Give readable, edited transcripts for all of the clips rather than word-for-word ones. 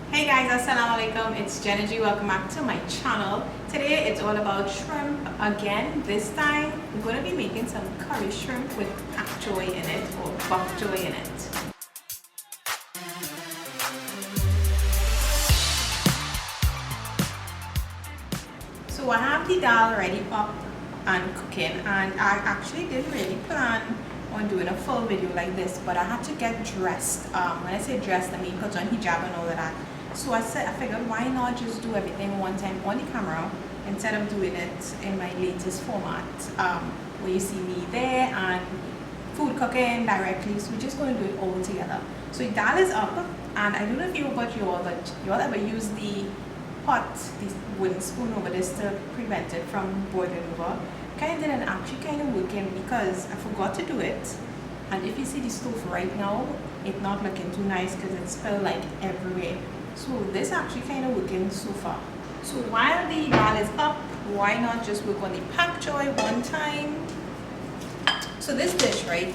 Hey guys, assalamu alaikum. It's Jenna. Welcome back to my channel. Today it's all about shrimp again. This time we're going to be making some curry shrimp with Pak Choy in it, or Bok Choy in it. So I have the dal already up and cooking, and I actually didn't really plan on doing a full video like this, but I had to get dressed. When I say dressed, I mean put on hijab and all of that. So I figured why not just do everything one time on the camera instead of doing it in my latest format, where you see me there and food cooking directly. So we're just going to do it all together. So the dal is up, and I don't know if you but you all ever use the pot, this wooden spoon over this to prevent it from boiling over. Kind of didn't actually kind of working because I forgot to do it. And if you see the stove right now, it's not looking too nice because it's spilled like everywhere. So this actually kind of working so far. So while the dal is up, why not just work on the Pak Choy one time? So this dish, right,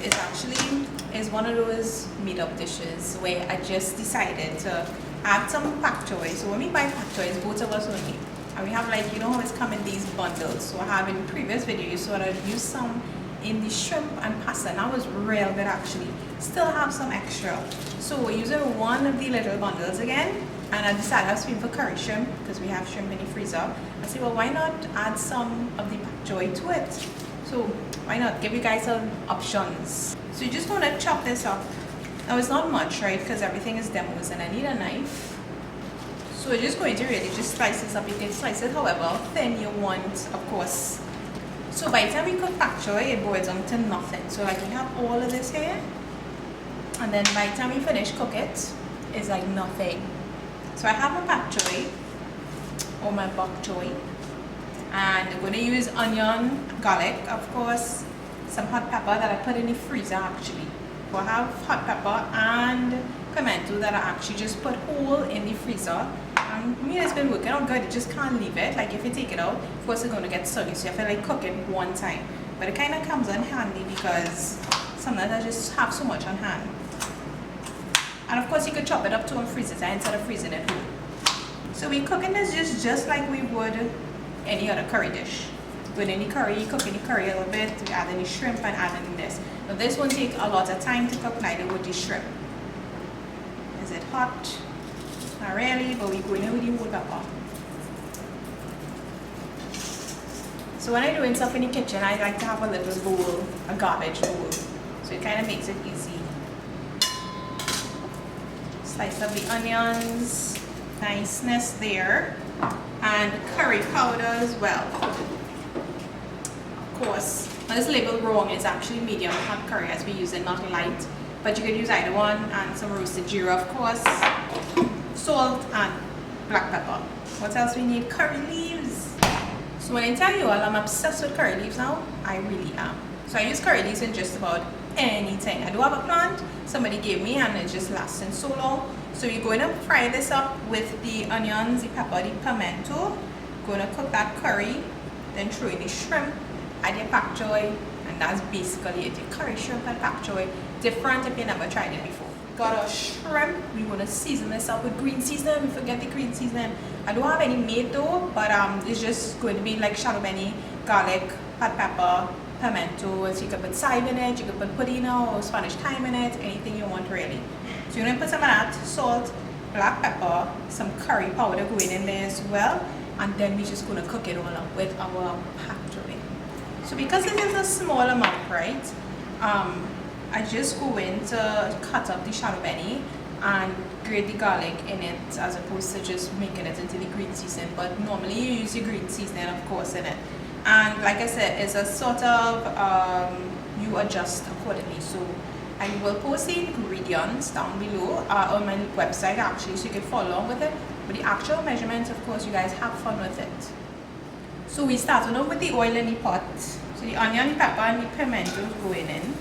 is one of those made up dishes where I just decided to add some Pak Choy. So when we buy Pak Choy, it's both of us only. And we have, like, you know how it's come in these bundles. So I have in previous videos, so I used some in the shrimp and pasta, and that was real good actually. Still have some extra. So we're using one of the little bundles again, and I decided I was for curry shrimp because we have shrimp in the freezer. I said, well, why not add some of the Pak Choy to it? So why not give you guys some options. So you're just going to chop this up. Now it's not much, right, because everything is demos, and I need a knife. So we're just going to really just slice this up. You can slice it however thin you want, of course. So by the time we cook Pak Choy, it boils down to nothing. So like we have all of this here, and then by the time we finish cook it, it's like nothing. So I have my Pak Choy, or my Bok Choy, and I'm going to use onion, garlic, of course, some hot pepper that I put in the freezer actually. So I have hot pepper and pimento that I actually just put whole in the freezer. I mean, it's been working out good. You just can't leave it. Like if you take it out, of course it's going to get soggy, so you have to like cook it one time. But it kind of comes in handy because sometimes I just have so much on hand. And of course you could chop it up too and freeze it instead of freezing it whole. So we're cooking this just like we would any other curry dish. With any curry, you cook any curry a little bit, we add any shrimp and add in this. But this won't take a lot of time to cook, neither would the shrimp. Is it hot? Not really, but we're going in with the whole pepper. So when I'm doing stuff in the kitchen, I like to have a little bowl, a garbage bowl. So it kind of makes it easy. Slice up the onions, niceness there. And curry powder as well. Of course, now this label wrong, it's actually medium hot curry as we use it, not light. But you could use either one, and some roasted jeera, of course, salt and black pepper. What else we need? Curry leaves. So when I tell you all I'm obsessed with curry leaves now, I really am. So I use curry leaves in just about anything. I do have a plant somebody gave me, and it's just lasting so long. So you're going to fry this up with the onions, the pepper, the pimento. Going to cook that curry, then throw in the shrimp, add your Pak Choy, and that's basically it. Your curry shrimp and Pak Choy. Different if you never tried it before. Got our shrimp. We want to season this up with green seasoning. Forget the green seasoning. I don't have any made though, but it's just going to be like shadow benny, garlic, hot pepper, pimento. So you can put thyme in it, you can put pudina or Spanish thyme in it, anything you want really. So you're going to put some of that, salt, black pepper, some curry powder going in there as well, and then we're just going to cook it all up with our Pak Choy. So because it is a small amount, right, I just go in to cut up the shadow benny and grate the garlic in it, as opposed to just making it into the green seasoning. But normally you use your green seasoning, of course, in it. And like I said, it's a sort of, you adjust accordingly. So I will post the ingredients down below on my website actually, so you can follow along with it. But the actual measurements, of course, you guys have fun with it. So we started off with the oil in the pot. So the onion, pepper, and the pimento going in.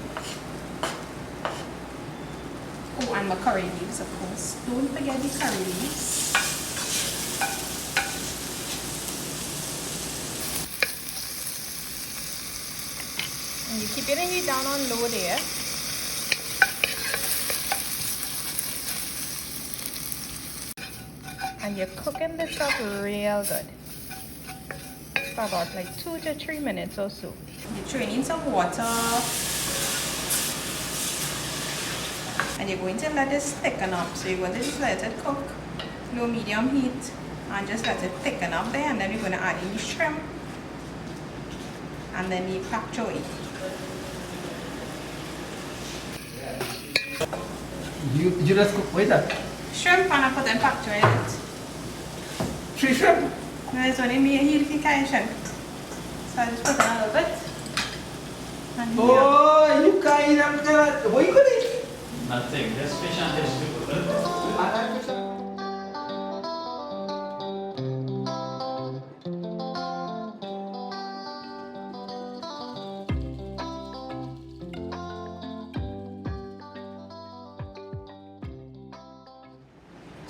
Oh, and my curry leaves, of course. Don't forget the curry leaves. And you keep it in down on low there. And you're cooking this up real good for about like 2 to 3 minutes or so. You're throwing in some water and you're going to let this thicken up. So you're going to just let it cook low medium heat and just let it thicken up there, and then you're going to add in the shrimp and then the pak choy. You just cook, what is that? Shrimp, and I put in pak choy in it. 3 shrimp? No, it's only me and he can carry shrimp. So I just put in a little bit. And Oh, you can't eat them. What you gonna eat? Nothing, just fish and vegetable.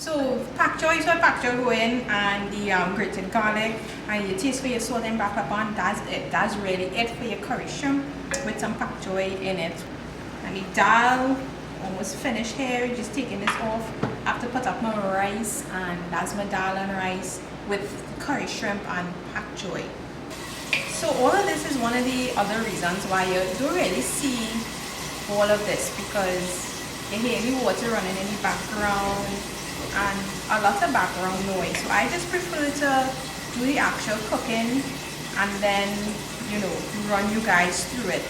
so pak choy, so pak choy go in, and the grated garlic, and you taste for your salt and black pepper, and that's it. That's really it for your curry shrimp with some pak choy in it. And the dal almost finished here. Just taking this off. I have to put up my rice, and that's my dal and rice with curry shrimp and pak choy. So all of this is one of the other reasons why you don't really see all of this, because you hear the water running in the background and a lot of background noise. So I just prefer to do the actual cooking and then, you know, run you guys through it.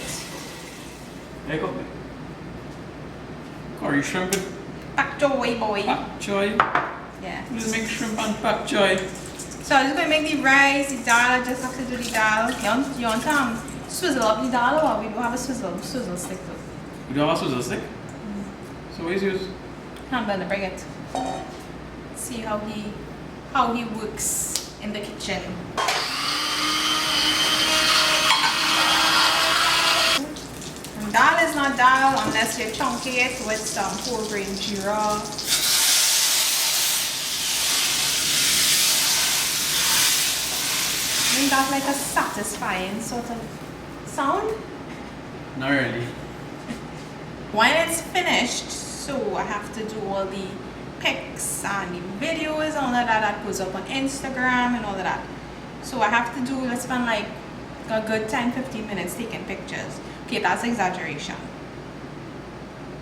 Hey, cook me. Curry shrimp and Pak choy, boy. pak choy. Yeah. Let's make shrimp and pak choy. So I'm just going to make the rice, the dal. I just have to do the dal. You want swizzle up the dal, or we do have a swizzle stick though? You don't have a swizzle stick? So what is yours? I'm gonna bring it. See how he works in the kitchen. And dal is not dal unless you chunky it with some whole grain jeera. Isn't that like a satisfying sort of sound? Not really. When it's finished, so I have to do all the pics and the videos and all of that goes up on Instagram and all of that. So I have to do, let's spend like a good 10-15 minutes taking pictures. Okay, that's exaggeration.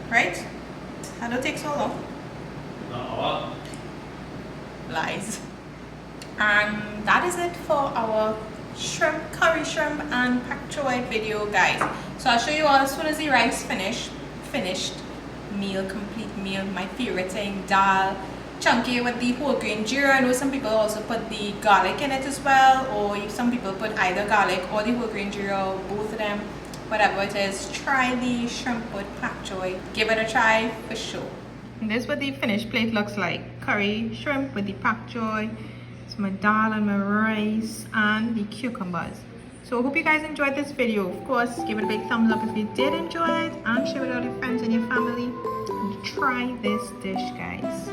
Right? That don't take so long. No. Lies. And that is it for our shrimp, curry shrimp and pak choy video, guys. So I'll show you all as soon as the rice finished meal, complete meal. My favorite thing, dal, chunky with the whole grain jeera. I know some people also put the garlic in it as well, or some people put either garlic or the whole grain jeera, both of them, whatever it is. Try the shrimp with pak choy. Give it a try for sure. And this is what the finished plate looks like. Curry shrimp with the pak choy. It's my dal and my rice and the cucumbers. So I hope you guys enjoyed this video. Of course, give it a big thumbs up if you did enjoy it, and share it with all your friends and your family. And try this dish, guys.